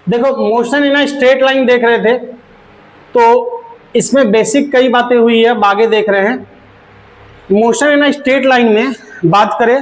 देखो motion in straight line देख रहे थे, तो इसमें बेसिक कई बातें हुई है, आगे देख रहे हैं। मोशन इन स्ट्रेट लाइन में बात करें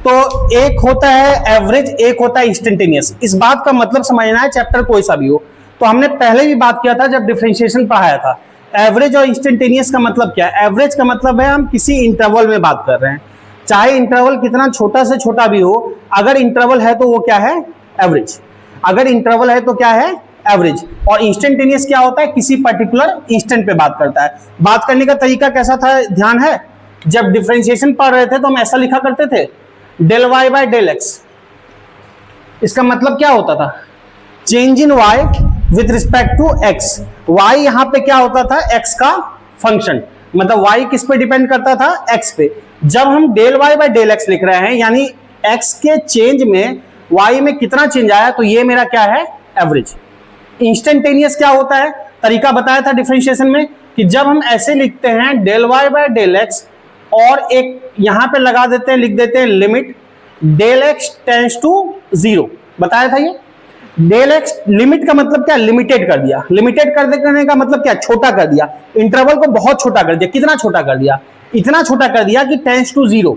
तो एक होता है एवरेज, एक होता है इंस्टेंटेनियस। इस बात का मतलब समझना है, चैप्टर कोई सा भी हो। तो हमने पहले भी बात किया था जब डिफरेंशिएशन पढ़ाया था। एवरेज और इंस्टेंटेनियस का मतलब क्या है? एवरेज का मतलब है हम किसी इंटरवल में बात कर रहे हैं, चाहे इंटरवल कितना छोटा से छोटा भी हो, अगर इंटरवल है तो वो क्या है? एवरेज। अगर इंटरवल है तो क्या है? एवरेज। और इंस्टेंटेनियस क्या होता है? किसी पर्टिकुलर इंस्टेंट पे बात करता है। बात करने का तरीका कैसा था, ध्यान है? जब डिफरेंशिएशन पढ़ रहे थे तो हम ऐसा लिखा करते थे, del y by del x. इसका मतलब क्या होता था? Change in y with respect to x. Y यहां पे क्या होता था? एक्स का फंक्शन, मतलब वाई किस पे डिपेंड करता था? एक्स पे। जब हम del y by del x लिख रहे हैं, यानी एक्स के चेंज में वाई में कितना चेंज आया, तो ये मेरा क्या है? एवरेज। इंस्टेंटेनियस क्या होता है? तरीका बताया था डिफरेंशिएशन में कि जब हम ऐसे लिखते हैं del y by del x और एक यहां पे लगा देते हैं, लिख देते हैं limit del x tends to 0, बताया था ये। डेल एक्स लिमिट का मतलब क्या? लिमिटेड कर दिया। लिमिटेड कर देने का मतलब क्या? छोटा कर दिया। इंटरवल को बहुत छोटा कर दिया। कितना छोटा कर दिया? इतना छोटा कर दिया कि टेंड्स टू 0।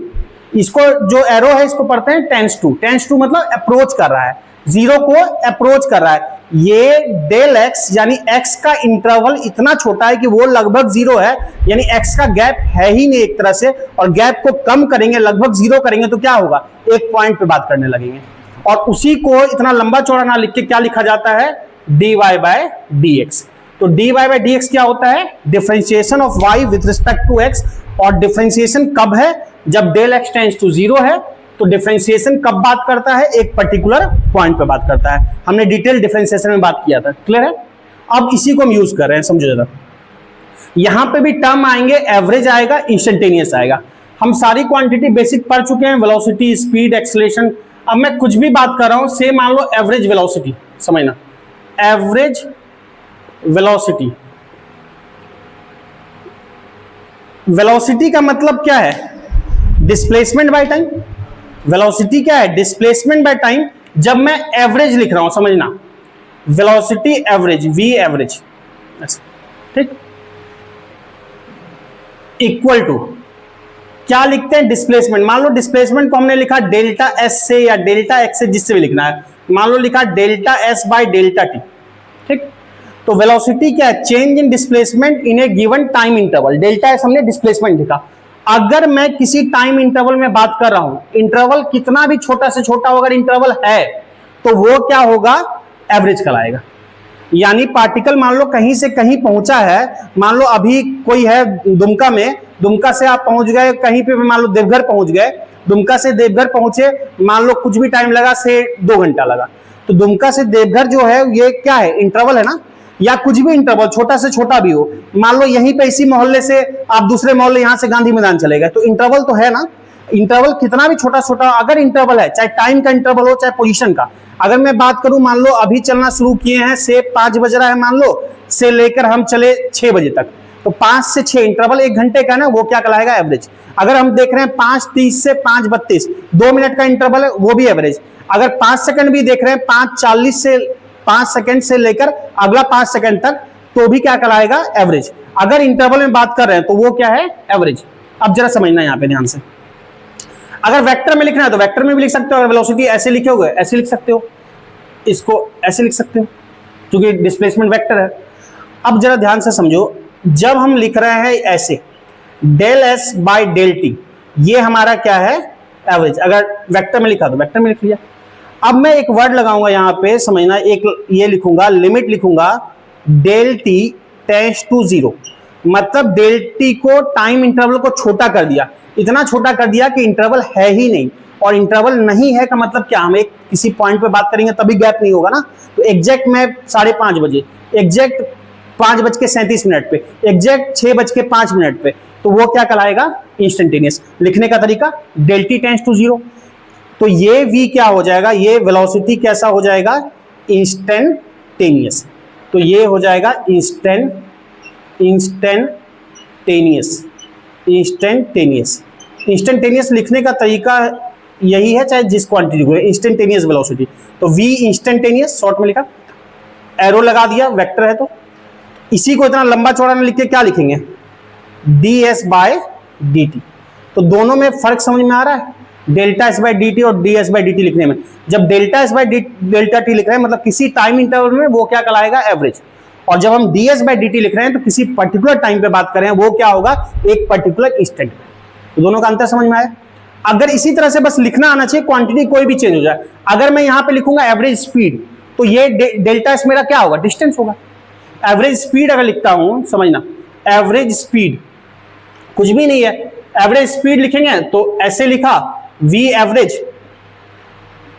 इसको जो एरो है इसको पढ़ते हैं टेंड्स टू। टेंड्स टू मतलब अप्रोच कर रहा है, 0 को अप्रोच कर रहा है। ये डेल एक्स यानी एक्स का इंटरवल इतना छोटा है कि वो लगभग 0 है, यानी एक्स का गैप है ही नहीं एक तरह से। और गैप को कम करेंगे, लगभग 0 करेंगे तो क्या होगा? एक पॉइंट पे बात करने लगेंगे। और उसी को इतना लंबा चौड़ा ना लिख के क्या लिखा जाता है? dy by dx। तो dy बाय dx क्या होता है? Differentiation of y with respect to x। और डिफरेंशिएशन कब है? जब डेल x टेंड्स टू 0 है। तो डिफरेंशिएशन कब बात करता है? एक पर्टिकुलर पॉइंट पे बात करता है। हमने डिटेल डिफरेंशिएशन में बात किया था, क्लियर है? अब इसी को हम यूज कर रहे हैं, समझो जरा। यहां पे भी टर्म आएंगे, एवरेज आएगा, इंस्टेंटेनियस आएगा। हम सारी क्वांटिटी बेसिक पढ़ चुके हैं, वेलोसिटी, स्पीड, एक्सीलरेशन। अब मैं कुछ भी बात कर रहा हूं, से मान लो एवरेज वेलोसिटी, समझना, एवरेज वेलोसिटी। वेलोसिटी का मतलब क्या है? Displacement by time. वेलोसिटी क्या है? Displacement by time. जब मैं एवरेज लिख रहा हूं, समझना, वेलोसिटी एवरेज, वी एवरेज, ठीक, इक्वल टू क्या लिखते हैं? डिस्प्लेसमेंट। मान लो डिस्प्लेसमेंट को हमने लिखा डेल्टा एस से या डेल्टा एक्स से, जिससे भी लिखना है। मान लो लिखा delta S by delta T, ठीक। तो वेलोसिटी क्या है? Change in displacement in A given time interval. Delta S हमने डिस्प्लेसमेंट लिखा। अगर मैं किसी टाइम इंटरवल में बात कर रहा हूं, इंटरवल कितना भी छोटा से छोटा हो, अगर इंटरवल है तो वो क्या होगा? एवरेज कहलाएगा। यानी पार्टिकल मान लो कहीं से कहीं पहुंचा है, मान लो अभी कोई है दुमका में, दुमका से आप पहुंच गए कहीं पे, मान लो देवघर पहुंच गए, दुमका से देवघर पहुंचे, मान लो कुछ भी टाइम लगा, से 2 घंटा लगा। तो दुमका से देवघर जो है ये क्या है? इंटरवल है ना। या कुछ भी इंटरवल छोटा से छोटा भी हो, मान लो यहीं पे इसी मोहल्ले से आप दूसरे मोहल्ले, यहां से गांधी मैदान चले गए, तो इंटरवल तो है ना। इंटरवल कितना भी छोटा छोटा अगर इंटरवल है, चाहे टाइम का इंटरवल हो चाहे पोजीशन का। अगर मैं बात करूं, मान लो अभी चलना शुरू किए हैं, से 5 बज रहा है मान लो, से लेकर हम चले 6 बजे तक, तो 5 से 6 इंटरवल 1 घंटे का ना, वो क्या कहलाएगा? एवरेज। अगर हम देख रहे हैं 5:30 से 5:32, 2 मिनट का इंटरवल है, वो भी एवरेज। अगर 5 सेकंड भी देख रहे हैं, 5:40 से 5 सेकंड से लेकर अगला 5 सेकंड तक, तो भी क्या कहलाएगा? एवरेज। अगर इंटरवल में बात कर रहे हैं तो वो क्या है? एवरेज। अब जरा समझना यहां पे ध्यान से। अगर वेक्टर में लिखना है तो वेक्टर में भी लिख सकते हो। अगर वेलोसिटी ऐसे लिखे हुए ऐसे लिख सकते हो, इसको ऐसे लिख सकते हो, क्योंकि डिस्प्लेसमेंट वेक्टर है। अब जरा ध्यान से समझो, जब हम लिख रहे हैं ऐसे del s by del t, ये हमारा क्या है? एवरेज। अगर वेक्टर में लिखा तो वेक्टर में लिख लिया। अब मैं एक वर्ड लगाऊंगा यहां पे, समझना, एक ये लिखूंगा, लिमिट लिखूंगा, डेल टी टेंड्स टू 0। मतलब डेल टी को, टाइम इंटरवल को छोटा कर दिया, इतना छोटा कर दिया कि इंटरवल है ही नहीं। और इंटरवल नहीं है का मतलब क्या? हम एक किसी पॉइंट पे बात करेंगे तभी गैप नहीं होगा ना। तो एग्जैक्ट मैं 5:30 बजे, एग्जैक्ट 5:37 पे, एग्जैक्ट 6:05 पे, तो वो क्या कहलाएगा? इंस्टेंटेनियस। लिखने का तरीका डेल टी टेंड्स टू 0। तो ये v क्या हो जाएगा? ये वेलोसिटी कैसा हो जाएगा? इंस्टेंटेनियस। तो ये हो जाएगा इंस्टेंटेनियस लिखने का तरीका यही है, चाहे जिस क्वांटिटी को, इंस्टेंटेनियस वेलोसिटी। तो v इंस्टेंटेनियस शॉर्ट में लिखा। एरो लगा दिया, वेक्टर है तो इसी को इतना लंबा चौड़ा ना लिख के क्या लिखेंगे, ds बाय dt। तो दोनों में फर्क समझ में आ रहा है, delta S by D T और D S by D T लिखने में। जब delta S by delta T लिख रहे हैं मतलब किसी टाइम इंटरवल में वो क्या कहलाएगा, एवरेज। और जब हम D S by D T लिख रहे हैं तो किसी पर्टिकुलर टाइम पे बात कर रहे हैं, वो क्या होगा, एक पर्टिकुलर इंस्टेंट। तो दोनों का अंतर समझ में आया। अगर इसी तरह से बस लिखना आना चाहिए, क्वांटिटी कोई भी चेंज हो जाए। अगर मैं यहां पे लिखूंगा एवरेज स्पीड, तो ये डेल्टा एस मेरा क्या होगा, डिस्टेंस होगा। एवरेज स्पीड अगर लिखता हूं, समझना, एवरेज स्पीड कुछ भी नहीं है, एवरेज स्पीड लिखेंगे तो ऐसे लिखा v एवरेज,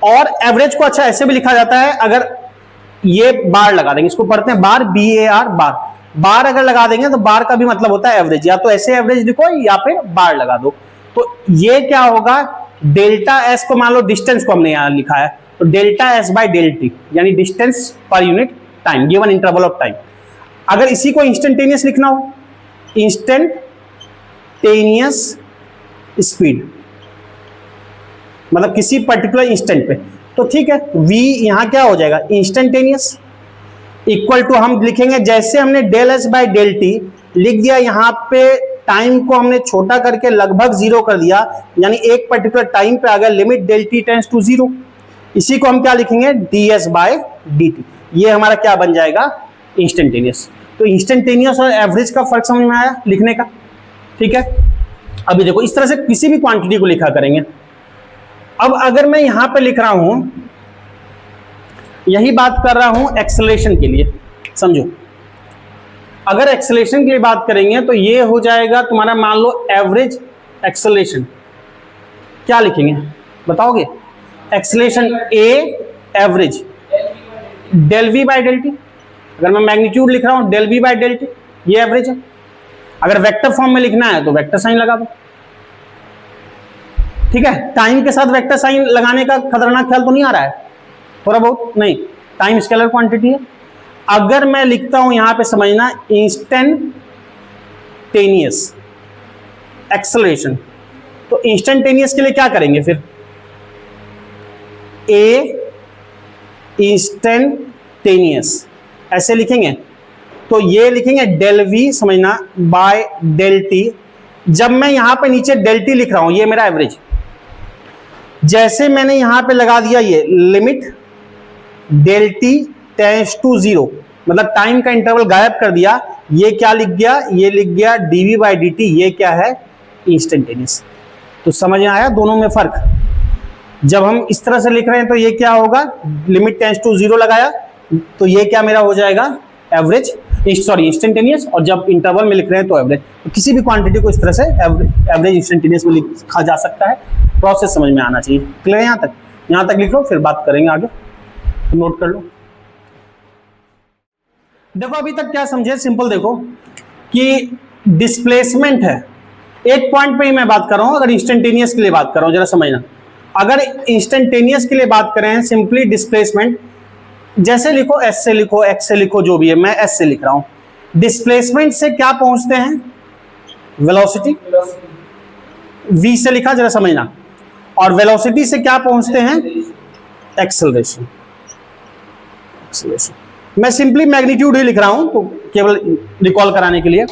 और एवरेज को अच्छा ऐसे भी लिखा जाता है, अगर ये बार लगा देंगे, इसको पढ़ते हैं बार, BAR बार। बार अगर लगा देंगे तो बार का भी मतलब होता है एवरेज, या तो ऐसे एवरेज लिखो या फिर बार लगा दो। तो ये क्या होगा, डेल्टा एस को मान लो डिस्टेंस को हमने यहां लिखा है, तो delta S by del T यानी distance per unit time, given interval of time. अगर इसी को इंस्टेंटेनियस लिखना हो, इंस्टेंटेनियस स्पीड मतलब किसी पर्टिकुलर इंस्टेंट पे, तो ठीक है, v यहां क्या हो जाएगा, इंस्टेंटेनियस इक्वल टू हम लिखेंगे, जैसे हमने del s by del t लिख दिया, यहां पे टाइम को हमने छोटा करके लगभग जीरो कर दिया, यानी एक पर्टिकुलर टाइम पे आ गया, limit del t tends to zero. इसी को हम क्या लिखेंगे, d s by d t. ये हमारा क्या बन जाएगा, इंस्टेंटेनियस। तो इंस्टेंटेनियस और एवरेज का फर्क समझ में आया लिखने का, ठीक है। अभी देखो इस तरह से किसी भी क्वांटिटी को लिखा करेंगे। अब अगर मैं यहां पे लिख रहा हूं, यही बात कर रहा हूं एक्सेलरेशन के लिए, समझो, अगर एक्सेलरेशन के लिए बात करेंगे तो ये हो जाएगा तुम्हारा, मान लो एवरेज एक्सेलरेशन, क्या लिखेंगे बताओगे, acceleration a average del v by del t. अगर मैं मैग्नीट्यूड लिख रहा हूं del v by del t, ये एवरेज है। अगर वेक्टर फॉर्म में लिखना है तो वेक्टर साइन लगा दो, ठीक है। टाइम के साथ वेक्टर साइन लगाने का खतरनाक ख्याल तो नहीं आ रहा है, थोड़ा बहुत नहीं, टाइम स्केलर क्वांटिटी है। अगर मैं लिखता हूं यहां पे समझना इंस्टेंटेनियस एक्सेलरेशन, तो इंस्टेंटेनियस के लिए क्या करेंगे फिर, ए इंस्टेंटेनियस ऐसे लिखेंगे, तो ये लिखेंगे डेल वी समझना बाय डेल टी। जब मैं यहां पे नीचे डेल टी लिख रहा हूं, ये मेरा एवरेज, जैसे मैंने यहां पे लगा दिया ये limit del t tends to zero, मतलब टाइम का इंटरवल गायब कर दिया, ये क्या लिख गया, ये लिख गया डीवी बाई डी टी, ये क्या है, इंस्टेंटेनियस। तो समझ में आया दोनों में फर्क। जब हम इस तरह से लिख रहे हैं तो ये क्या होगा, लिमिट टेंड्स टू जीरो लगाया, तो ये क्या मेरा हो जाएगा एवरेज, सॉरी इंस्टेंटेनियस। और जब इंटरवल में लिख रहे हैं तो एवरेज। तो किसी भी क्वांटिटी को इस तरह से एवरेज इंस्टेंटेनियस में लिखा जा सकता है। प्रोसेस समझ में आना चाहिए, क्लियर है? यहाँ तक लिख लो, फिर बात करेंगे आगे, तो नोट कर लो। देखो अभी तक क्या समझे, सिंपल देखो कि डिस्प्लेसमेंट है, एक पॉइंट पे ही मैं बात कर रहा हूं। अगर इंस्टेंटेनियस के लिए बात कर रहा हूं, जरा समझना, अगर इंस्टेंटेनियस के लिए बात करें, सिंपली डिस्प्लेसमेंट जैसे लिखो, एस से लिखो, एक्स से लिखो, जो भी है, मैं एस से लिख रहा हूं। डिस्प्लेसमेंट से क्या पहुंचते हैं, वेलोसिटी, वी से लिखा, जरा समझना, और वेलोसिटी से क्या पहुंचते हैं, एक्सेलरेशन। मैं सिंपली मैग्नीट्यूड ही लिख रहा हूं, तो केवल रिकॉल कराने के लिए।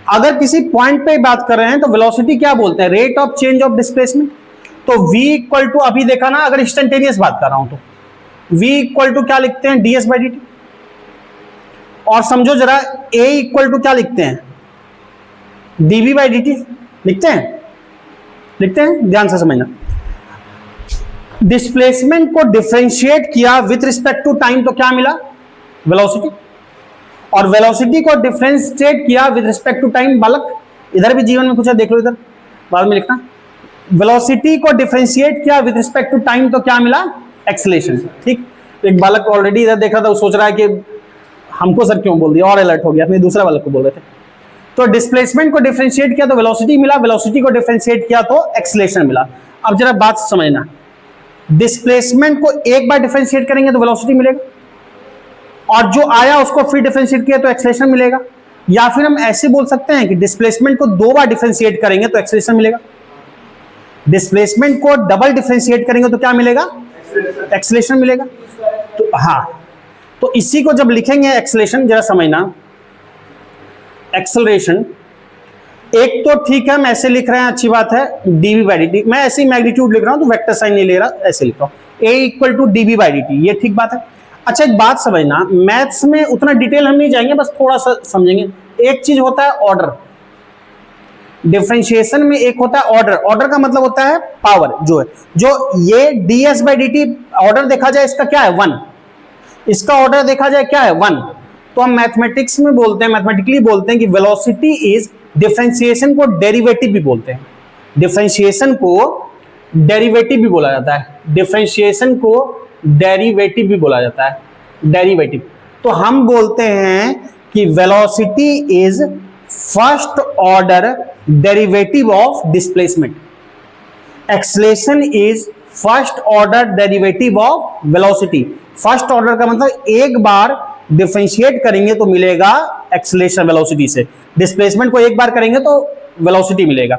अगर किसी पॉइंट पे बात कर रहे हैं तो वेलोसिटी क्या बोलते हैं, rate of change of displacement. तो v इक्वल टू, अभी देखा ना, अगर इंस्टेंटेनियस बात कर रहा हूं तो v इक्वल टू क्या लिखते हैं, ds बाई dt। और समझो जरा, a इक्वल टू क्या लिखते हैं, dv बाई dt लिखते हैं, ध्यान से समझना। डिस्प्लेसमेंट को डिफरेंशिएट किया विथ रिस्पेक्ट टू टाइम, तो क्या मिला, वेलोसिटी। और वेलोसिटी को डिफरेंशिएट किया विथ रिस्पेक्ट टू टाइम, बालक इधर भी जीवन में पूछा, देख लो इधर, बाद में लिखना। वेलोसिटी को डिफरेंशिएट किया विथ रिस्पेक्ट टू टाइम, तो क्या मिला, एक्सेलरेशन। ठीक, एक बालक ऑलरेडी इधर देख रहा था, वो सोच रहा है कि हमको सर क्यों बोल दिया, और अलर्ट हो गया, अपने दूसरा बालक को बोल रहे थे। तो डिस्प्लेसमेंट को डिफरेंशिएट किया तो वेलोसिटी मिला, वेलोसिटी को डिफरेंशिएट किया तो एक्सेलरेशन मिला। अब जरा बात समझना, डिस्प्लेसमेंट को एक बार डिफरेंशिएट करेंगे तो वेलोसिटी मिलेगा, और जो आया उसको फिर डिफरेंशिएट किया तो एक्सेलरेशन मिलेगा। या फिर हम ऐसे बोल सकते हैं कि डिस्प्लेसमेंट को दो बार डिफरेंशिएट करेंगे तो एक्सेलरेशन मिलेगा, डिस्प्लेसमेंट को डबल डिफरेंशिएट करेंगे तो क्या मिलेगा, एक्सेलरेशन मिलेगा। तो हाँ, तो इसी को जब लिखेंगे एक्सेलरेशन, जरा समझना, एक्सेलरेशन एक तो ठीक है हम ऐसे लिख रहे हैं, अच्छी बात है, dv बाई dt, मैं ऐसे ही मैग्नीट्यूड लिख रहा हूं तो वेक्टर साइन नहीं ले रहा, ऐसे लिख रहा हूं, a equal to dv by dt, ये ठीक बात है। अच्छा एक बात समझना, मैथ्स में उतना डिटेल हम नहीं जाएंगे, बस थोड़ा सा समझेंगे। एक चीज होता है ऑर्डर, डिफरेंशिएशन में एक होता है ऑर्डर, ऑर्डर का मतलब होता है पावर, जो है जो ये ds बाई dt ऑर्डर देखा जाए इसका क्या है 1, इसका ऑर्डर देखा जाए क्या है 1, तो हम मैथमेटिक्स में बोलते हैं, मैथमेटिकली बोलते हैं कि वेलोसिटी इज, डिफरेंशिएशन को डेरिवेटिव भी बोलते हैं, डिफरेंशिएशन को डेरिवेटिव भी बोला जाता है, डिफरेंशिएशन को डेरिवेटिव भी बोला जाता है, डेरिवेटिव। तो हम बोलते हैं कि velocity is first order derivative of displacement, acceleration is first order derivative of velocity. First order का मतलब एक बार डिफरेंशिएट करेंगे तो मिलेगा एक्सेलरेशन वेलोसिटी से, डिस्प्लेसमेंट को एक बार करेंगे तो वेलोसिटी मिलेगा।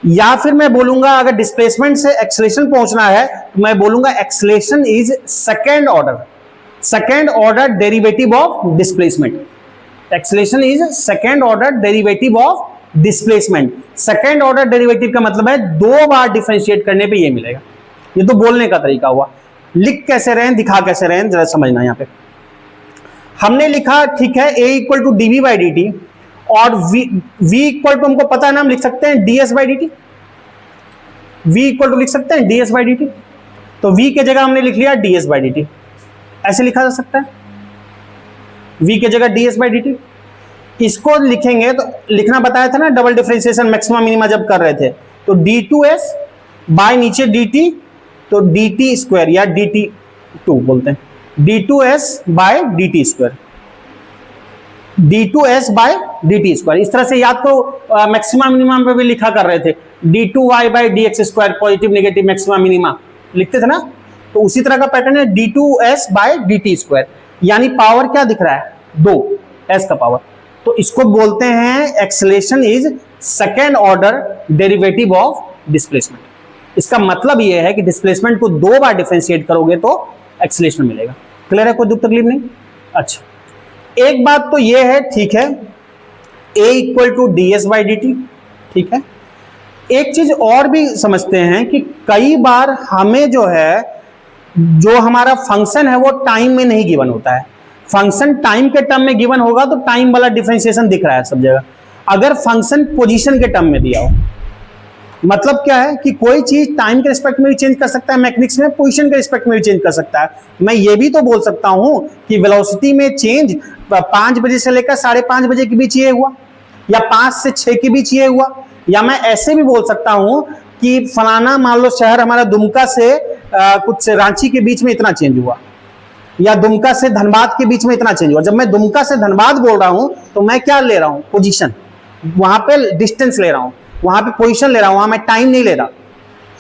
या फिर मैं बोलूंगा अगर डिस्प्लेसमेंट से एक्सेलरेशन पहुंचना है तो मैं बोलूंगा acceleration is second order derivative of displacement, acceleration is second order derivative of displacement. Second order derivative का मतलब है दो बार डिफरेंशिएट करने पे ये मिलेगा। ये तो बोलने का तरीका हुआ, लिख कैसे रहे हैं, दिखा कैसे रहे हैं, जरा समझना। यहां पे हमने लिखा ठीक है a equal to dv by dt, और v इक्वल टू हमको पता है ना, हम लिख सकते हैं ds by dt, v equal to लिख सकते हैं ds बाई dt, तो v के जगह हमने लिख लिया ds बाई dt, ऐसे लिखा जा सकता है, v के जगह ds बाई dt। इसको लिखेंगे तो लिखना बताया था ना, डबल डिफरेंशिएशन मैक्सिमा मिनिमा जब कर रहे थे, तो d2s बाय नीचे dt, तो dt स्क्वायर या dt2 बोलते हैं, d2s by dt square, d2s by dt square. इस तरह से याद तो मैक्सिमा मिनिमम पे भी लिखा कर रहे थे, d2y by dx square, positive negative maxima minima लिखते थे ना, तो उसी तरह का पैटर्न है d2s बाय dt स्क्वायर, यानी पावर क्या दिख रहा है 2, s का पावर, तो इसको बोलते हैं acceleration is second order derivative of displacement. इसका मतलब यह है कि डिस्प्लेसमेंट को दो बार डिफरेंशिएट करोगे तो एक्सेलरेशन मिलेगा। क्लियर है, कोई दुख तकलीफ नहीं। अच्छा एक बात तो ये है, ठीक है, a equal to ds by dt, ठीक है। एक चीज और भी समझते हैं कि कई बार हमें जो है, जो हमारा फंक्शन है वो टाइम में नहीं गिवन होता है, फंक्शन टाइम के टर्म में गिवन होगा तो टाइम वाला डिफरेंशिएशन दिख रहा है सब जगह। अगर फंक्शन पोजीशन के टर्म में दिया हो, मतलब क्या है कि कोई चीज टाइम के रिस्पेक्ट में भी चेंज कर सकता है, मैकेनिक्स में पोजीशन के रिस्पेक्ट में भी चेंज कर सकता है। मैं ये भी तो बोल सकता हूं कि वेलोसिटी में चेंज 5 बजे से लेकर 5:30 बजे के बीच ये हुआ, या 5 से 6 के बीच ये हुआ, या मैं ऐसे भी बोल सकता हूं कि फलाना मान लो शहर हमारा दुमका से कुछ रांची के बीच में इतना चेंज हुआ, या दुमका से धनबाद के बीच में इतना चेंज हुआ। जब मैं दुमका से धनबाद बोल रहा हूं तो मैं क्या ले रहा हूं, पोजीशन, वहां पे डिस्टेंस ले रहा हूं, वहां पे पोजीशन ले रहा हूं, वहां मैं टाइम नहीं ले रहा।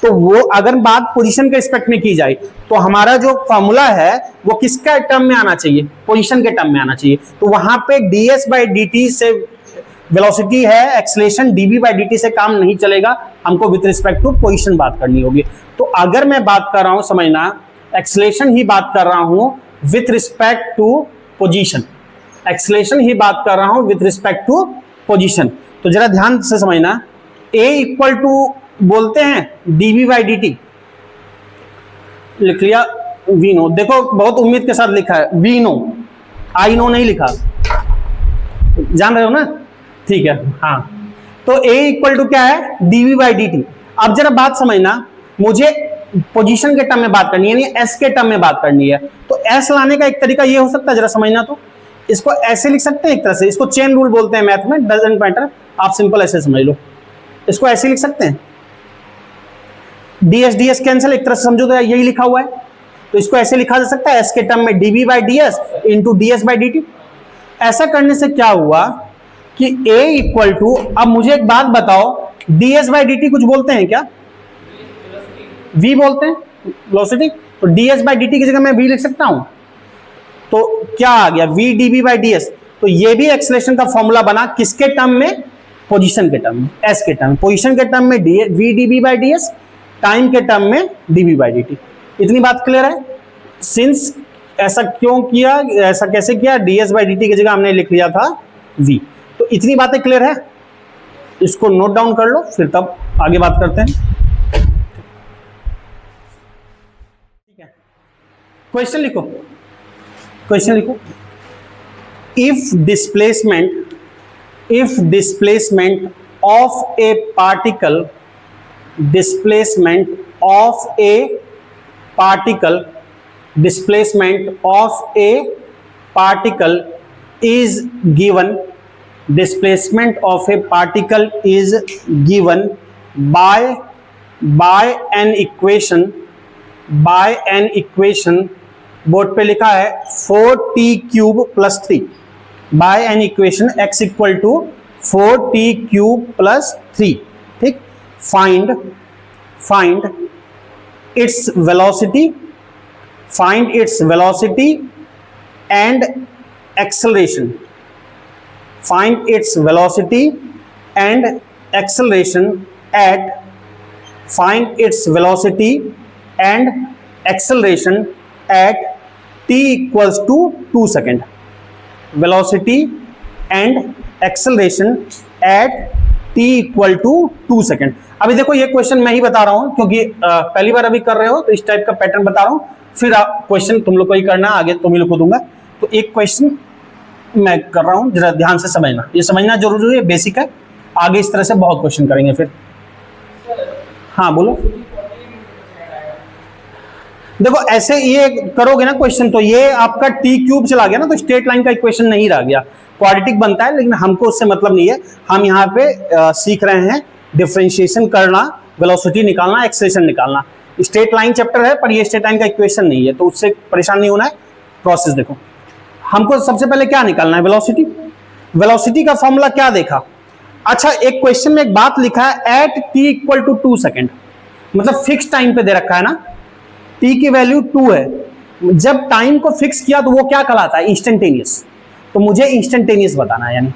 तो वो अगर बात पोजीशन के रिस्पेक्ट में की जाए तो हमारा जो फॉर्मूला है वो किसका टर्म में आना चाहिए, पोजीशन के टर्म में आना चाहिए। तो वहां पे ds बाई dt से वेलोसिटी है, एक्सेलरेशन dv बाई dt से काम नहीं चलेगा, हमको विद रिस्पेक्ट टू पोजीशन बात करनी होगी। तो अगर मैं बात कर रहा हूं, समझना, एक्सेलरेशन ही बात कर रहा हूं with respect to position, acceleration ही बात कर रहा हूं विथ रिस्पेक्ट टू पोजीशन। तो जरा ध्यान से समझना, a इक्वल टू बोलते हैं dv बाई dt, लिख लिया v नो, देखो बहुत उम्मीद के साथ लिखा है v नो, आई नो नहीं लिखा, जान रहे हो ना, ठीक है। हाँ, तो a इक्वल टू क्या है dv बाई dt। अब जरा बात समझना, मुझे पोजीशन के टर्म में बात करनी है, यानी s के टर्म में बात करनी है, तो s लाने का एक तरीका ये हो सकता है, जरा समझना, तो इसको ऐसे लिख सकते हैं एक तरह से, इसको चेन रूल बोलते हैं मैथ में, डजंट मैटर, आप सिंपल ऐसे समझ लो, इसको ऐसे लिख सकते हैं, ds कैंसिल, एक तरह से समझो तो यही लिखा हुआ है, तो इसको ऐसे लिखा जा सकता है s के टर्म में dv by ds into ds by dt। ऐसा करने से क्या हुआ कि a इक्वल टू, अब मुझे एक बात बताओ, ds बाई dt कुछ बोलते हैं क्या, v बोलते हैं वेलोसिटी, तो ds बाई dt की जगह मैं v लिख सकता हूं, तो क्या आ गया v dv बाई ds। तो ये भी एक्सेलरेशन का फॉर्मूला बना, किसके टर्म में, पोजीशन के टर्म में, s के टर्म में, पोजीशन के टर्म में v dv by ds, time के टर्म में dv बाई dt। इतनी बात क्लियर है। सिंस ऐसा क्यों किया, ऐसा कैसे किया, ds बाई dt की जगह हमने लिख लिया था v। तो इतनी बातें क्लियर है, इसको नोट डाउन कर लो, फिर तब आगे बात करते हैं। ठीक है, क्वेश्चन लिखो, क्वेश्चन लिखो। If displacement of A particle, displacement of a particle is given, displacement of a particle is given by an equation, board पे लिखा है 4t cube plus 3, by an equation x equal to 4t cube plus 3। ठीक, find its velocity and acceleration, find its velocity and acceleration at t equals to 2 second, velocity and acceleration at t equal to 2 second. अभी देखो ये question मैं ही बता रहा हूं क्योंकि पहली बार अभी कर रहे हो, तो इस टाइप का पैटर्न बता रहा हूं, फिर क्वेश्चन तुम लोग को ही करना, आगे तुम ही लोग को दूंगा। तो एक क्वेश्चन मैं कर रहा हूं, जरा ध्यान से समझना, ये समझना जरूरी है, बेसिक है, आगे इस तरह से बहुत क्वेश्चन करेंगे फिर। हाँ बोलो। देखो ऐसे ये करोगे ना क्वेश्चन, तो ये आपका टी क्यूब चला गया ना, तो स्ट्रेट लाइन का इक्वेशन नहीं रह गया, क्वाड्रेटिक बनता है, लेकिन हमको उससे मतलब नहीं है। हम यहाँ पे सीख रहे हैं डिफरेंशिएशन करना, वेलोसिटी निकालना, एक्सेलरेशन निकालना। स्ट्रेट लाइन चैप्टर है पर ये स्ट्रेट लाइन का इक्वेशन नहीं है, तो उससे परेशान नहीं होना है। प्रोसेस देखो, हमको सबसे पहले क्या निकालना है, वेलोसिटी। वेलोसिटी का फॉर्मूला क्या देखा, अच्छा एक क्वेश्चन में एक बात लिखा है at t equal to 2 second, मतलब फिक्स टाइम पे दे रखा है ना, टी की वैल्यू 2 है। जब टाइम को फिक्स किया तो वो क्या कहलाता है, इंस्टेंटेनियस, तो मुझे इंस्टेंटेनियस बताना है। यानी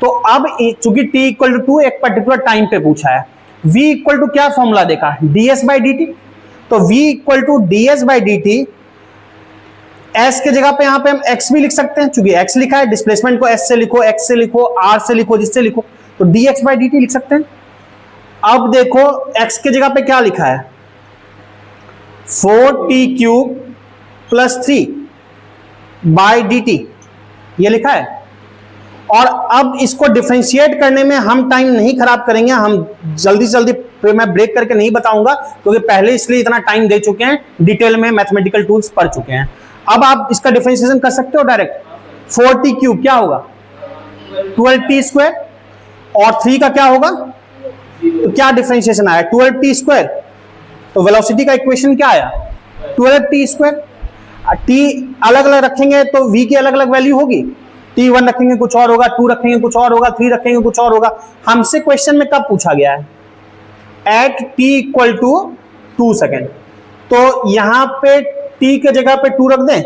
तो अब चूंकि t इक्वल टू 2 एक पर्टिकुलर टाइम पे पूछा है, v इक्वल टू क्या फॉर्मूला देखा, ds बाई dt, तो v equal to ds by dt, s के जगह पे यहां पे हम x भी लिख सकते हैं, चूंकि x लिखा है, डिस्प्लेसमेंट को s से लिखो, x से लिखो, r से लिखो, जिससे लिखो, तो dx बाई dt लिख सकते हैं। अब देखो x के जगह पे क्या लिखा है, 4t cube plus 3 by dt, ये लिखा है। और अब इसको डिफरेंशिएट करने में हम टाइम नहीं खराब करेंगे, हम जल्दी जल्दी मैं ब्रेक करके नहीं बताऊंगा क्योंकि पहले इसलिए इतना टाइम दे चुके हैं, डिटेल में मैथमेटिकल टूल्स पढ़ चुके हैं। अब आप इसका डिफरेंशिएशन कर सकते हो डायरेक्ट। 4t क्यूब क्या होगा, 12t स्क्वायर, और 3 का क्या होगा, तो क्या डिफरेंशिएशन आया, 12t स्क्वायर, तो वेलोसिटी का इक्वेशन क्या आया, 12t स्क्वायर। t अलग अलग रखेंगे तो v की अलग अलग वैल्यू होगी, t1 रखेंगे कुछ और होगा, 2 रखेंगे कुछ और होगा, 3 रखेंगे कुछ और होगा। हमसे क्वेश्चन में कब पूछा गया है, at t equal to 2 second, तो यहां पे t के जगह पे 2 रख दें,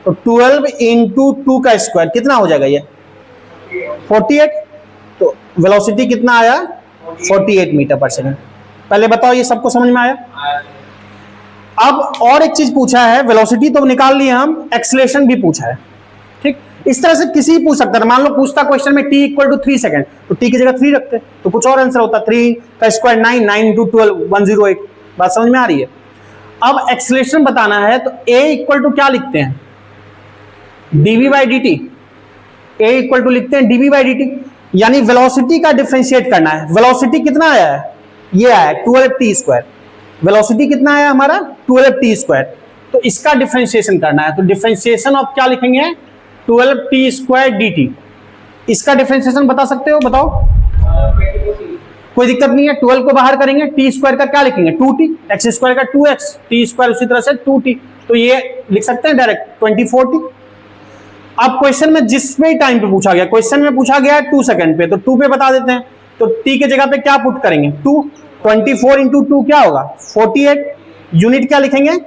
तो 12 इंटू 2 का स्क्वायर कितना हो जाएगा, ये 48, तो वेलोसिटी कितना आया, 48 मीटर पर सेकेंड। पहले बताओ ये सबको समझ में आया। अब और एक चीज पूछा है, वेलोसिटी तो निकाल लिया हम, एक्सेलरेशन भी पूछा है। ठीक, इस तरह से किसी पूछ सकता है, मान लो पूछता क्वेश्चन में t इक्वल टू 3 सेकेंड, तो t की जगह 3 रखते तो कुछ और आंसर होता, 3 का स्क्वायर 9, 9 इंटू 12 108। बात समझ में आ रही है। अब एक्सेलरेशन बताना है तो a इक्वल टू क्या लिखते हैं, dv by dt, a equal to लिखते हैं dv बाई dt, यानी वेलोसिटी का डिफरेंशिएट करना है। वेलोसिटी कितना आया है, ये आया 12t स्क्वायर, वेलोसिटी कितना आया हमारा 12t स्क्वायर, तो इसका डिफरेंशिएशन करना है। तो डिफरेंशिएशन ऑफ क्या लिखेंगे, 12t स्क्वायर dt। इसका डिफरेंशिएशन बता सकते हो, बताओ। कोई दिक्कत नहीं है, 12 को बाहर करेंगे, t स्क्वायर का क्या लिखेंगे 2t, x स्क्वायर का 2x, t स्क्वायर उसी तरह से 2t, तो ये लिख सकते हैं डायरेक्ट 24t। अब क्वेश्चन में जिसमें टाइम पे पूछा गया, क्वेश्चन में पूछा गया है 2 सेकंड पे, तो 2 पे बता देते हैं, तो t के जगह पे क्या पुट करेंगे 2, 24 इंटू 2 क्या होगा 48, यूनिट क्या लिखेंगे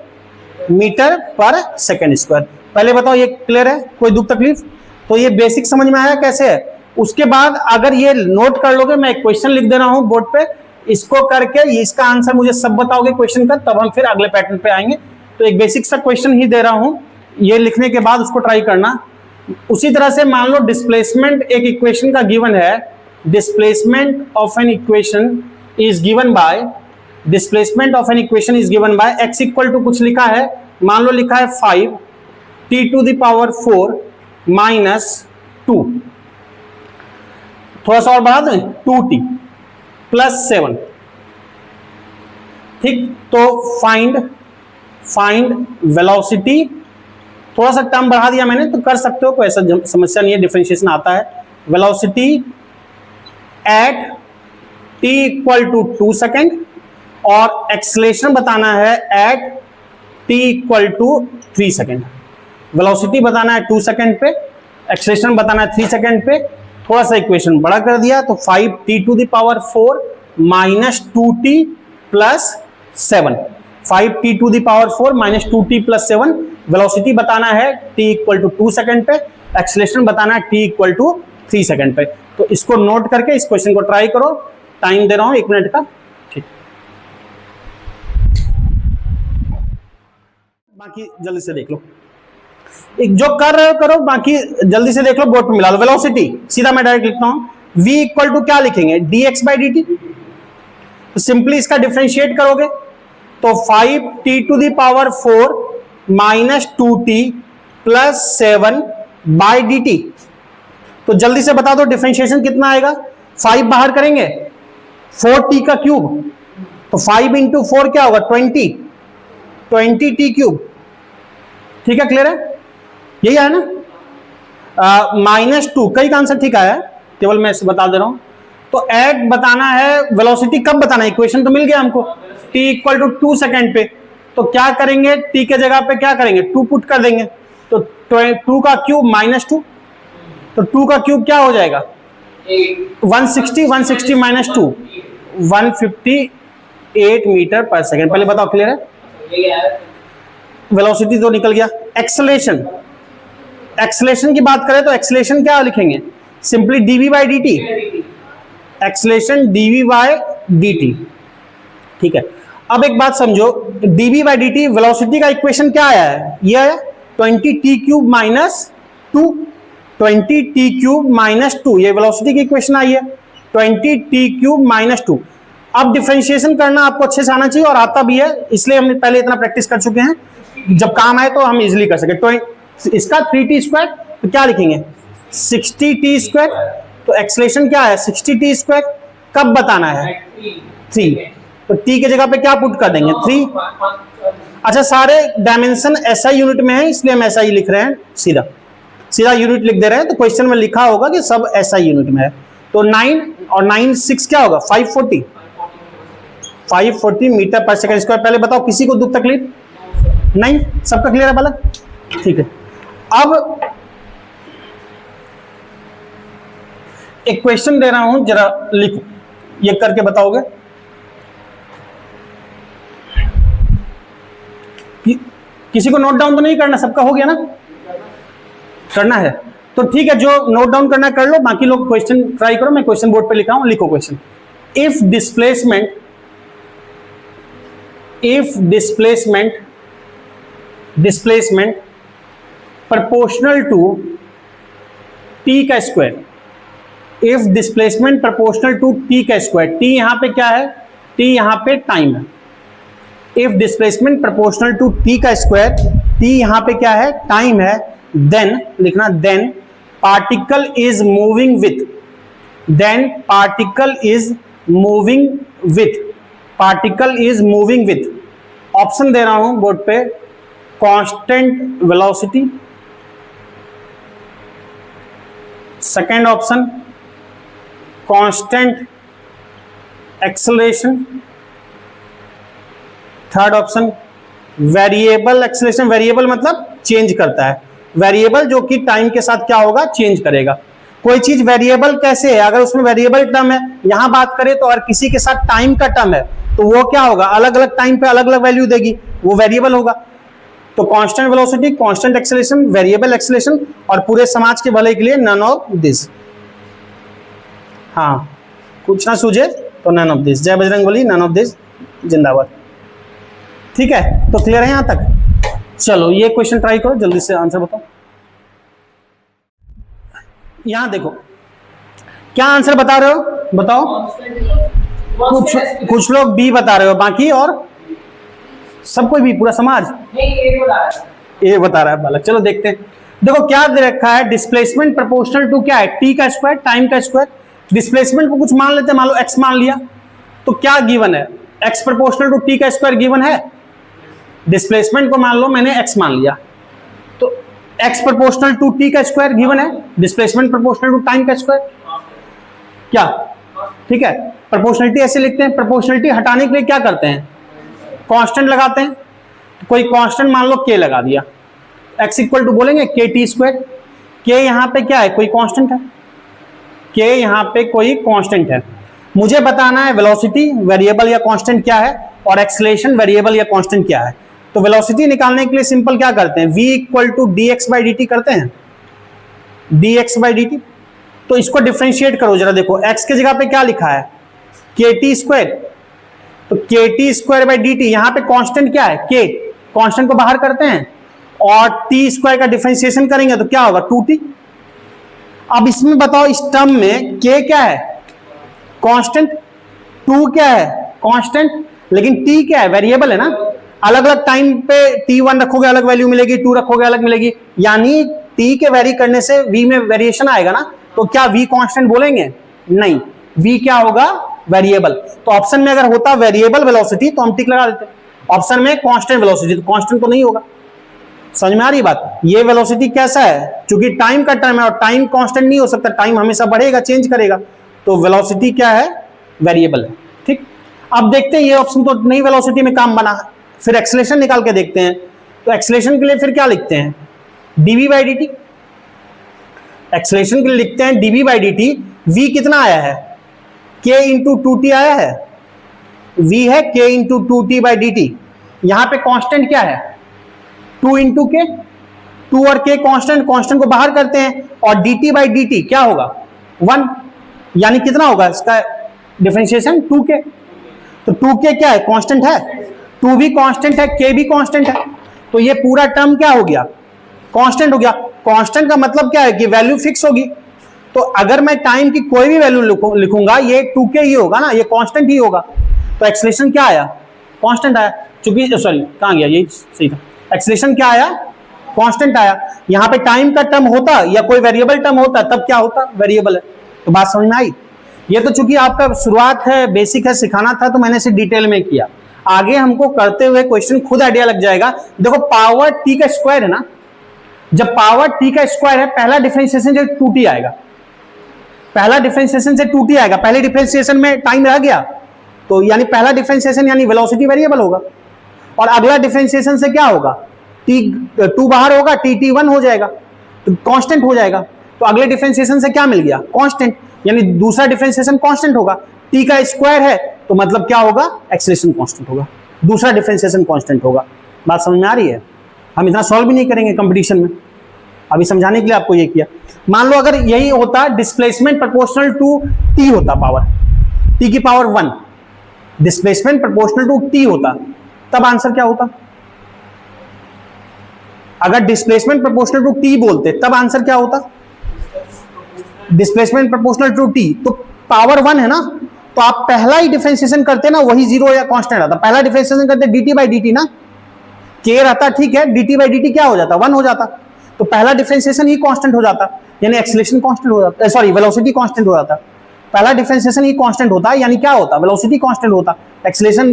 मीटर पर सेकेंड स्क्वायर। पहले बताओ ये क्लियर है, कोई दुख तकलीफ, तो ये बेसिक समझ में आया कैसे है। उसके बाद अगर ये नोट कर लोगे, मैं एक क्वेश्चन लिख दे रहा हूं बोर्ड पे, इसको करके इसका आंसर मुझे सब बताओगे क्वेश्चन का, तब हम फिर अगले पैटर्न पे आएंगे। तो एक बेसिक सा क्वेश्चन ही दे रहा हूं, ये लिखने के बाद उसको ट्राई करना। उसी तरह से मान लो डिस्प्लेसमेंट एक इक्वेशन का गिवन है, displacement of an equation is given by, displacement of an equation is given by x equal to कुछ लिखा है, मान लो लिखा है 5t⁴ माइनस 2, थोड़ा सा और बढ़ा दें 2t प्लस 7, ठीक। तो फाइंड वेलोसिटी, थोड़ा सा टर्म बढ़ा दिया मैंने, तो कर सकते हो, कोई ऐसा समस्या नहीं है, डिफरेंशिएशन आता है। Velocity at t equal to 2 second और एक्सेलरेशन बताना है at t equal to 3 second. Velocity बताना है 2 सेकेंड पे, एक्सेलरेशन बताना है 3 सेकेंड पे। थोड़ा सा इक्वेशन बड़ा कर दिया तो 5t⁴ minus 2t plus 7, 5t⁴ minus 2t plus 7। Velocity बताना है t इक्वल टू 2 सेकेंड पे, एक्सेलरेशन बताना है t इक्वल टू 3 सेकेंड पे। तो इसको नोट करके इस क्वेश्चन को ट्राई करो, टाइम दे रहा हूं 1 मिनट का, ठीक। बाकी जल्दी से देख लो, एक जो कर रहे हो करो, बाकी जल्दी से देख लो, बोर्ड पे मिला लो। वेलोसिटी सीधा मैं डायरेक्ट लिखता हूं, v इक्वल टू क्या लिखेंगे, dx/dt। तो सिंपली इसका डिफरेंशिएट करोगे तो 5t⁴ minus 2t plus 7/dt। तो जल्दी से बता दो डिफरेंशिएशन कितना आएगा, 5 बाहर करेंगे 4t का क्यूब, तो 5 इंटू 4 क्या होगा 20t3, ठीक है, क्लियर है, यही है ना। -2 कई का आंसर ठीक आया है, केवल मैं बता दे रहा हूं। तो एट बताना है, वेलोसिटी कब बताना है, इक्वेशन तो मिल गया हमको, t इक्वल टू 2 सेकेंड पे। तो क्या करेंगे, t के जगह पे क्या करेंगे 2 पुट कर देंगे, तो 2 का क्यूब -2, तो 2 का क्यूब क्या हो जाएगा 160 माइनस 2 158 मीटर पर सेकेंड। पहले बताओ क्लियर है, वेलोसिटी तो निकल गया। एक्सेलरेशन की बात करें तो एक्सेलरेशन क्या लिखेंगे, सिंपली dv/dt, एक्सेलरेशन dv/dt, ठीक है। अब एक बात समझो, dv/dt वेलोसिटी का इक्वेशन क्या आया है, ये आया 20t³ माइनस 2, 20t³ माइनस 2, ये वेलोसिटी की इक्वेशन आई है 20t³ माइनस 2। अब डिफरेंशिएशन करना आपको अच्छे से आना चाहिए और आता भी है, इसलिए हमने पहले इतना प्रैक्टिस कर चुके हैं, जब काम आए तो हम इजीली कर सके। तो इसका 3t², तो क्या लिखेंगे 60t², तो एक्सेलरेशन क्या है 60t², कब बताना है 3, तो t के जगह पे क्या पुट कर देंगे 3। अच्छा, सारे डायमेंशन SI यूनिट में है, इसलिए हम SI लिख रहे हैं, सीधा यूनिट लिख दे रहे हैं। तो क्वेश्चन में लिखा होगा कि सब SI यूनिट में है। तो 9 और 9 6 क्या होगा 540 मीटर पर सेकंड स्क्वायर। पहले बताओ किसी को दुख तकलीफ नहीं, सबका क्लियर है बालक, ठीक है। अब एक क्वेश्चन दे रहा हूं, जरा लिखो, ये करके बताओगे। किसी को नोट डाउन तो नहीं करना, सबका हो गया ना, करना है तो ठीक है, जो नोट डाउन करना कर लो, बाकी लोग क्वेश्चन ट्राई करो। मैं क्वेश्चन बोर्ड पे लिखा हूं, लिखो question. If displacement proportional to t का square, if displacement proportional to t का स्क्वायर, t यहां पे क्या है, t यहां पे टाइम है। If displacement proportional to t का स्क्वायर, t यहां पे क्या है टाइम है, देन लिखना, then particle is moving with, then particle is moving with, option दे रहा हूं बोर्ड पे, constant velocity, second option constant acceleration, third option variable acceleration. Variable मतलब चेंज करता है, वेरिएबल जो कि टाइम के साथ क्या होगा चेंज करेगा। कोई चीज वेरिएबल कैसे है, अगर उसमें वेरिएबल टर्म है, यहां बात करें तो हर किसी के साथ टाइम का टर्म है, तो वो क्या होगा अलग अलग टाइम पे अलग अलग वैल्यू देगी, वो वेरिएबल होगा। तो constant velocity, constant acceleration, variable acceleration, और पूरे समाज के भले के लिए नन ऑफ दिस। हाँ, कुछ ना सूझे तो नन ऑफ दिस। जय बजरंगबली, नन ऑफ दिस जिंदाबाद। ठीक है, तो क्लियर है यहां तक। चलो ये क्वेश्चन ट्राई करो, जल्दी से आंसर बताओ। यहां देखो क्या आंसर बता रहे हो, बताओ। कुछ लोग बी बता रहे हो, बाकी और सब कोई भी, पूरा समाज ए बता रहा है बालक। चलो देखते हैं। देखो क्या दे रखा है, डिस्प्लेसमेंट प्रोपोर्शनल टू क्या है, टी का स्क्वायर टाइम का स्क्वायर। डिस्प्लेसमेंट को कुछ मान लेते हैं, मान लो एक्स मान लिया, तो क्या गिवन है, एक्स प्रोपोर्शनल टू टी का स्क्वायर गिवन है। डिस्प्लेसमेंट को मान लो मैंने एक्स मान लिया, तो एक्स प्रोपोर्शनल टू टी का स्क्वायर गिवन है, डिस्प्लेसमेंट प्रोपोर्शनल टू टाइम का स्क्वायर। क्या ठीक है, प्रोपोर्शनलिटी ऐसे लिखते हैं। प्रोपोर्शनलिटी हटाने के लिए क्या करते हैं, कांस्टेंट लगाते हैं। तो कोई कांस्टेंट मान लो के लगा दिया, एक्स इक्वल टू बोलेंगे के टी स्क्वायर। के यहां पे क्या है, कोई कांस्टेंट है, के यहां पे कोई कांस्टेंट है। मुझे बताना है वेलोसिटी वेरिएबल या कांस्टेंट क्या है, और एक्सेलरेशन वेरिएबल या कांस्टेंट क्या है। तो वेलोसिटी निकालने के लिए सिंपल क्या करते हैं, v equal to d x by D t करते हैं, d x by D t. तो इसको डिफ्रेंशिएट करो जरा, देखो x के जगह पे क्या लिखा है, के टी स्क्वायर। तो के T square by D T, यहां पे कांस्टेंट क्या है, के, कांस्टेंट को बाहर करते हैं और टी स्क्वायर का डिफ्रेंशिएशन करेंगे तो क्या होगा, 2t। अब इसमें बताओ, इस टर्म में k क्या है, कांस्टेंट, 2 क्या है, कांस्टेंट, लेकिन t क्या है, वेरिएबल है ना। अलग अलग टाइम पे t1 रखोगे अलग वैल्यू मिलेगी, 2 रखोगे अलग मिलेगी, यानी t के वेरी करने से v में वेरिएशन आएगा ना। तो क्या v कांस्टेंट बोलेंगे, नहीं, v क्या होगा, वेरिएबल। तो ऑप्शन में अगर होता वेरिएबल वेलोसिटी तो हम टिक लगा देते, ऑप्शन में कांस्टेंट वेलोसिटी, तो कांस्टेंट तो नहीं होगा। समझ में आ रही बात। ये वेलोसिटी कैसा है, क्योंकि टाइम का टर्म है और टाइम कांस्टेंट नहीं हो सकता, टाइम हमेशा बढ़ेगा, चेंज करेगा। तो वेलोसिटी क्या है, वेरिएबल है। ठीक, अब देखते हैं, ये ऑप्शन तो नई वेलोसिटी में काम बना, फिर एक्सेलरेशन निकाल के देखते हैं। तो एक्सेलरेशन के लिए फिर क्या लिखते हैं, dv by D T. Acceleration के लिए लिखते हैं dv by D T. v कितना आया है, k इंटू 2t आया है, v है k into 2t by D T. यहां पे कांस्टेंट क्या है, 2 इंटू के, 2 और k कांस्टेंट, कांस्टेंट को बाहर करते हैं और dt बाई डी टी क्या होगा, 1, यानी कितना होगा इसका डिफरेंशिएशन, 2k। तो 2k क्या है, कांस्टेंट है, 2 भी कांस्टेंट है, k भी कांस्टेंट है। तो ये पूरा टर्म क्या हो गया, कांस्टेंट हो गया। कांस्टेंट का मतलब क्या है कि वैल्यू फिक्स होगी। तो अगर मैं टाइम की कोई भी वैल्यू लिखूंगा, ये 2k ही होगा ना, ये कांस्टेंट ही होगा। तो एक्सेलरेशन क्या आया, कांस्टेंट आया, क्योंकि सॉरी कहां गया, ये सही था। एक्सेलरेशन क्या आया, कांस्टेंट आया। यहां पे टाइम का टर्म होता या कोई वेरिएबल टर्म होता तब क्या होता, वेरिएबल है। तो बात समझ में आई। ये तो चूंकि आपका शुरुआत है, बेसिक है, सिखाना था, तो मैंने इसे डिटेल में किया। आगे हमको करते हुए क्वेश्चन खुद आइडिया लग जाएगा। देखो पावर टी का स्क्वायर है ना, जब पावर टी का स्क्वायर है, पहला डिफरेंशिएशन जो 2t आएगा, पहला डिफरेंशिएशन से 2t आएगा। पहले डिफरेंशिएशन में टाइम रह गया, तो यानी पहला डिफरेंशिएशन यानी वेलोसिटी वेरिएबल होगा। और अगला डिफरेंशिएशन से क्या होगा, t2 बाहर होगा, t1 हो जाएगा, तो कांस्टेंट हो जाएगा। तो अगले डिफरेंशिएशन से क्या मिल गया, कांस्टेंट, यानी दूसरा डिफरेंशिएशन कांस्टेंट होगा। t का स्क्वायर है तो मतलब क्या होगा, एक्सेलरेशन कांस्टेंट होगा, दूसरा डिफरेंशिएशन कांस्टेंट होगा। बात समझ में आ रही है। हम इतना सॉल्व भी नहीं करेंगे कंपटीशन में, अभी समझाने के लिए आपको ये किया। मान लो अगर यही होता, डिस्प्लेसमेंट प्रोपोर्शनल टू t होता, पावर t की power 1, displacement proportional to t होता, तब आंसर क्या होता। अगर डिस्प्लेसमेंट प्रोपोर्शनल टू t बोलते तब आंसर क्या होता, डिस्प्लेसमेंट प्रोपोर्शनल टू t। तो पावर 1 है ना, तो आप पहला ही डिफरेंशिएशन करते ना, वही जीरो या कांस्टेंट आता। पहला डिफरेंशिएशन करते dt बाई dt ना, k रहता, ठीक है, dt बाई dt क्या हो जाता, 1 हो जाता। तो पहला डिफरेंशिएशन ही कांस्टेंट हो जाता, यानी एक्सेलरेशन कांस्टेंट हो जाता, सॉरी वेलोसिटी कांस्टेंट हो जाता। पहला डिफरेंशिएशन ही कांस्टेंट होता है, यानी क्या होता, वेलोसिटी कांस्टेंट होता। एक्सेलरेशन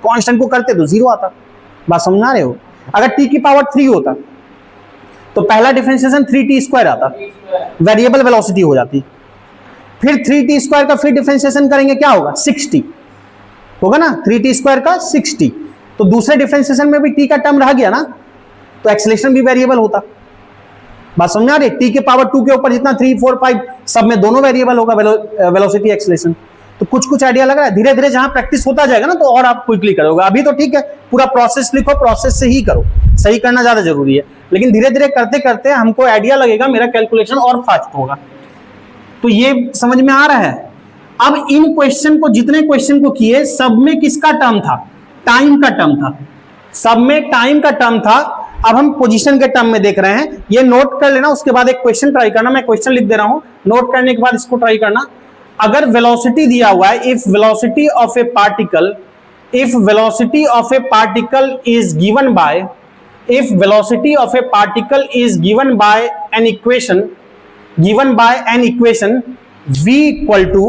कांस्टेंट को करते तो जीरो आता। बात समझ रहे हो। अगर t की पावर 3 होता तो पहला डिफरेंशिएशन 3t स्क्वायर आता, वेरिएबल वेलोसिटी हो जाती। फिर 3t स्क्वायर का फिर डिफरेंशिएशन करेंगे, क्या होगा, 6t होगा ना, 3t स्क्वायर का 6t। तो दूसरे डिफरेंशिएशन में भी t का टर्म रह गया ना, तो एक्सेलरेशन भी वेरिएबल होता। बात समझ आ रही। t के पावर 2 के ऊपर जितना 3, 4, 5 सब में दोनों वेरिएबल होगा, वेलोसिटी एक्सेलरेशन। तो कुछ आइडिया लग रहा है। धीरे धीरे जहां प्रैक्टिस होता जाएगा ना, तो और आप क्विकली करोगे। अभी तो ठीक है, पूरा प्रोसेस लिखो, प्रोसेस से ही करो, सही करना ज्यादा जरूरी है। लेकिन धीरे धीरे करते करते हमको आइडिया लगेगा, मेरा कैलकुलेशन और फास्ट होगा। तो ये समझ में आ रहा है। अब इन क्वेश्चन को, जितने क्वेश्चन को किए, सब में किसका टर्म था, टाइम का टर्म था। सब में टाइम का टर्म था। अब हम पोजीशन के टर्म में देख रहे हैं, ये नोट कर लेना, उसके बाद एक क्वेश्चन ट्राई करना। मैं क्वेश्चन लिख दे रहा हूं, नोट करने के बाद इसको ट्राई करना। अगर वेलोसिटी दिया हुआ है, if velocity of A particle, if velocity of A particle is given bye, if velocity of a particle is given by an equation v equal to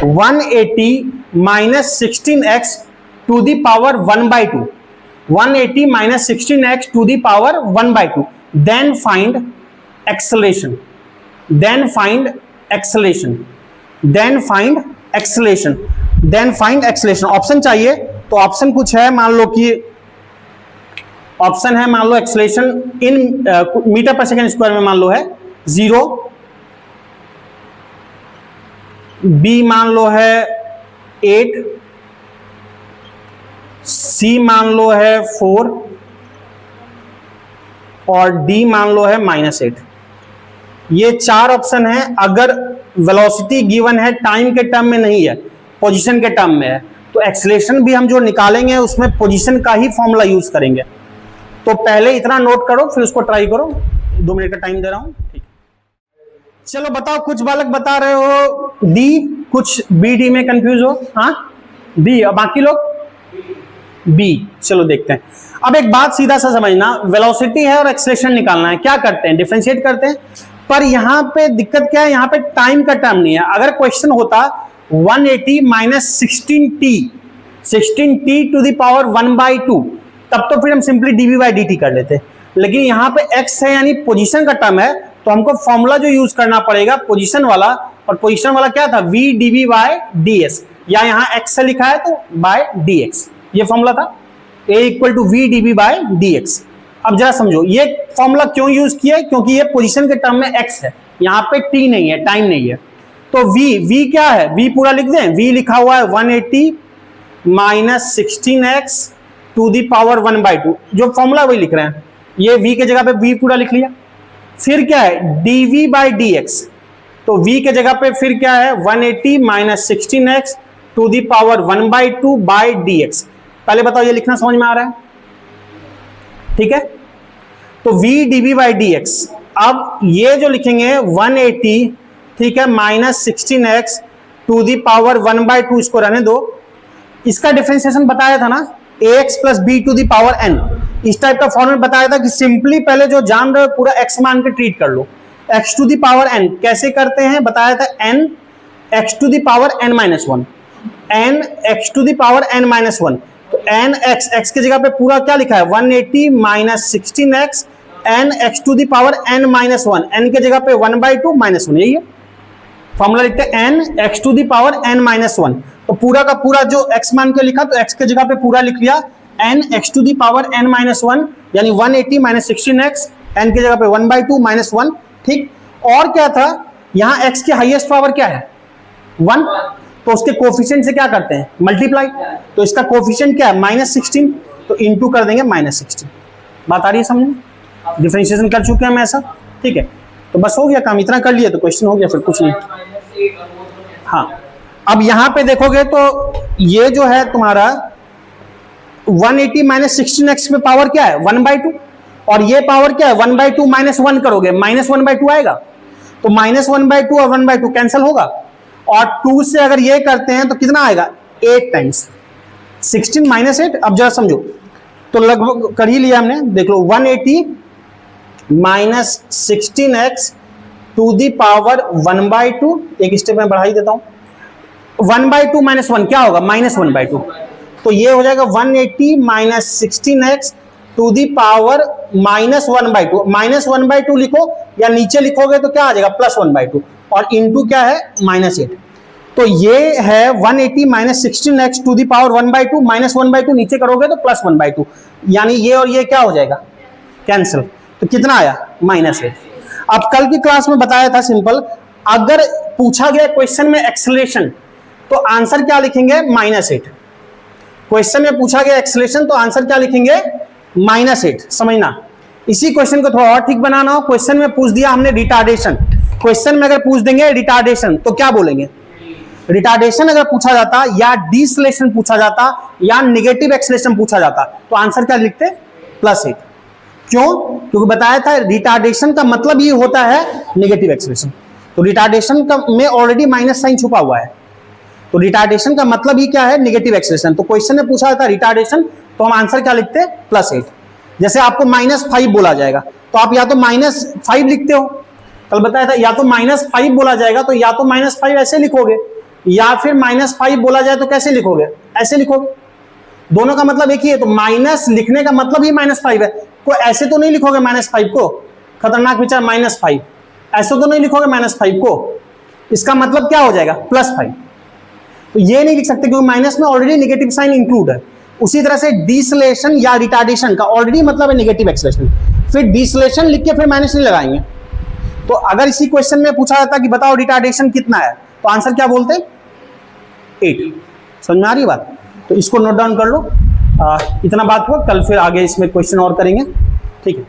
180 minus 16x to the power 1 by 2, 180 minus 16x to the power 1 by 2, then find acceleration, then find acceleration, then find acceleration, then find acceleration। Option चाहिए तो option कुछ है, मान लो कि option है, मान लो acceleration in metre पर second square में मान लो है 0, बी मान लो है 8, सी मान लो है 4 और डी मान लो है -8। ये 4 ऑप्शन है। अगर वेलोसिटी गिवन है टाइम के टर्म में नहीं है, पोजीशन के टर्म में है, तो एक्सेलरेशन भी हम जो निकालेंगे उसमें पोजीशन का ही फॉर्मूला यूज करेंगे। तो पहले इतना नोट करो, फिर उसको ट्राई करो। 2 मिनट का टाइम दे रहा हूं, ठीक। चलो बताओ, कुछ बालक बता रहे हो डी, कुछ बी डी में कंफ्यूज हो। हाँ बी, और बाकी लोग बी। चलो देखते हैं। अब एक बात सीधा सा समझना, वेलोसिटी है और एक्सेलरेशन निकालना है, क्या करते हैं, डिफरेंशिएट करते हैं। पर यहां पे दिक्कत क्या है, यहां पे टाइम का टर्म नहीं है। अगर क्वेश्चन होता 180 minus 16t to the power 1 by 2, तब तो फिर हम सिंपली dv by dt कर लेते। लेकिन यहाँ पे x है यानी पोजीशन का टर्म है, तो हमको फॉर्मूला जो यूज करना पड़ेगा पोजीशन वाला, और पोजीशन वाला क्या था, v dv by ds, या यहाँ x से लिखा है तो by dx, ये फॉर्मूला था a equal to v dv by dx। अब जरा समझो ये फॉर्मूला क्यों यूज किया है, क्योंकि ये पोजीशन के टर्म में x है, यहाँ पे t नहीं है, टाइम नहीं है। तो v क्या है, v पूरा लिख दें। v लिखा हुआ है 180 minus 16x to the power 1 by 2, जो फॉर्मूला वही लिख रहे हैं। ये v के जगह पे v पूरा लिख लिया। फिर क्या है dv by dx, तो v के जगह पे फिर क्या है 180 minus 16x to the power 1 by 2 by dx। पहले बताओ ये लिखना समझ में आ रहा है, ठीक है। तो v dv by dx, अब ये जो लिखेंगे 180, ठीक है, minus 16x to the power 1 by 2, इसको रहने दो। इसका डिफरेंशिएशन बताया था ना, ax plus b to the power n, इस टाइप का फॉर्मेट बताया था कि सिंपली पहले जो जान रहे हो पूरा x मान के ट्रीट कर लो। x to the power n कैसे करते हैं बताया था, n x to the power n minus 1, n x to the power n minus 1। तो n x की जगह पे पूरा क्या लिखा है 180 minus 16x n x to the power n minus 1, n के जगह पे 1 by 2 माइनस 1, यही है फॉर्मूला। लिखते हैं n x to the power n minus 1, तो पूरा का पूरा जो x मान के लिखा तो x के जगह पे पूरा लिख लिया n x to the power n minus 1, यानी 180 माइनस 16x, n की जगह पे 1 by 2 माइनस 1, ठीक। और क्या था, यहाँ x की हाईएस्ट पावर क्या है 1, तो उसके कोफिशिएंट से क्या करते हैं मल्टीप्लाई, तो इसका कोफिशिएंट क्या है -16, तो इंटू कर देंगे -16। बात आ रही है समझ, डिफरेंशिएशन कर चुके हैं हम ऐसा, ठीक है। तो बस हो गया काम, इतना कर लिया तो क्वेश्चन हो गया, फिर कुछ नहीं। हाँ अब यहां पे देखोगे तो ये जो है तुम्हारा 180 माइनस 16x पे पावर क्या है 1 by 2, और ये पावर क्या है 1 by 2 माइनस 1 करोगे -1 by 2 आएगा, तो -1 by 2 और 1 by 2 कैंसिल होगा, और 2 से अगर ये करते हैं तो कितना आएगा 8 टाइम्स 16 माइनस 8। अब जरा समझो, तो लगभग कर ही लिया हमने, देख लो 180 minus 16x to the power 1 by 2, एक स्टेप में बढ़ा ही देता हूं, 1 by 2 माइनस 1 क्या होगा -1 by 2, तो ये हो जाएगा 180 minus 16x to the power -1 by 2, -1 by 2 लिखो या नीचे लिखोगे तो क्या आ जाएगा +1 by 2, और इंटू क्या है -8। तो ये है 180 minus 16x to the power 1 by 2, -1 by 2 नीचे करोगे तो +1 by 2, यानी ये और ये क्या हो जाएगा कैंसिल, तो कितना आया -8। अब कल की क्लास में बताया था सिंपल, अगर पूछा गया क्वेश्चन में एक्सेलरेशन तो आंसर क्या लिखेंगे -8, क्वेश्चन में पूछा गया एक्सेलरेशन तो आंसर क्या लिखेंगे -8, समझना। इसी क्वेश्चन को थोड़ा और ठीक बनाना हो, क्वेश्चन में पूछ दिया हमने रिटार्डेशन, क्वेश्चन में अगर पूछ देंगे रिटार्डेशन तो क्या बोलेंगे, रिटार्डेशन अगर पूछा जाता या डिसलेशन पूछा जाता या नेगेटिव एक्सेलरेशन पूछा जाता तो आंसर क्या लिखते +8। क्यों? क्योंकि बताया था रिटार्डेशन का मतलब ये होता है नेगेटिव एक्सेलरेशन। तो रिटार्डेशन का में ऑलरेडी माइनस साइन छुपा हुआ है, तो रिटार्डेशन का मतलब ही क्या है? Negative acceleration. तो क्वेश्चन ने पूछा था रिटार्डेशन, तो हम आंसर क्या लिखते हैं? +8। जैसे आपको -5 बोला जाएगा तो आप या तो -5 लिखते हो, कल बताया था, या तो -5 बोला जाएगा तो या तो -5 ऐसे लिखोगे, या फिर -5 बोला जाए तो कैसे लिखोगे? ऐसे लिखोगे। दोनों का मतलब एक ही है, तो माइनस लिखने का मतलब ही -5 है। कोई ऐसे तो नहीं लिखोगे -5 को, खतरनाक विचार -5, ऐसे तो नहीं लिखोगे -5 को, इसका मतलब क्या हो जाएगा? +5। तो ये नहीं लिख सकते क्योंकि माइनस में ऑलरेडी नेगेटिव साइन इंक्लूड है। उसी तरह से डिसलेशन या रिटार्डेशन का ऑलरेडी मतलब है नेगेटिव एक्सेलरेशन, फिर डिसलेशन लिख के फिर माइनस नहीं लगाएंगे। तो अगर इसी क्वेश्चन में पूछा जाता कि बताओ रिटार्डेशन कितना है, तो आंसर क्या बोलते? 8। समझ में आ रही बात? तो इसको नोट डाउन कर लो। इतना बात हुआ, कल फिर आगे इसमें क्वेश्चन और करेंगे, ठीक है।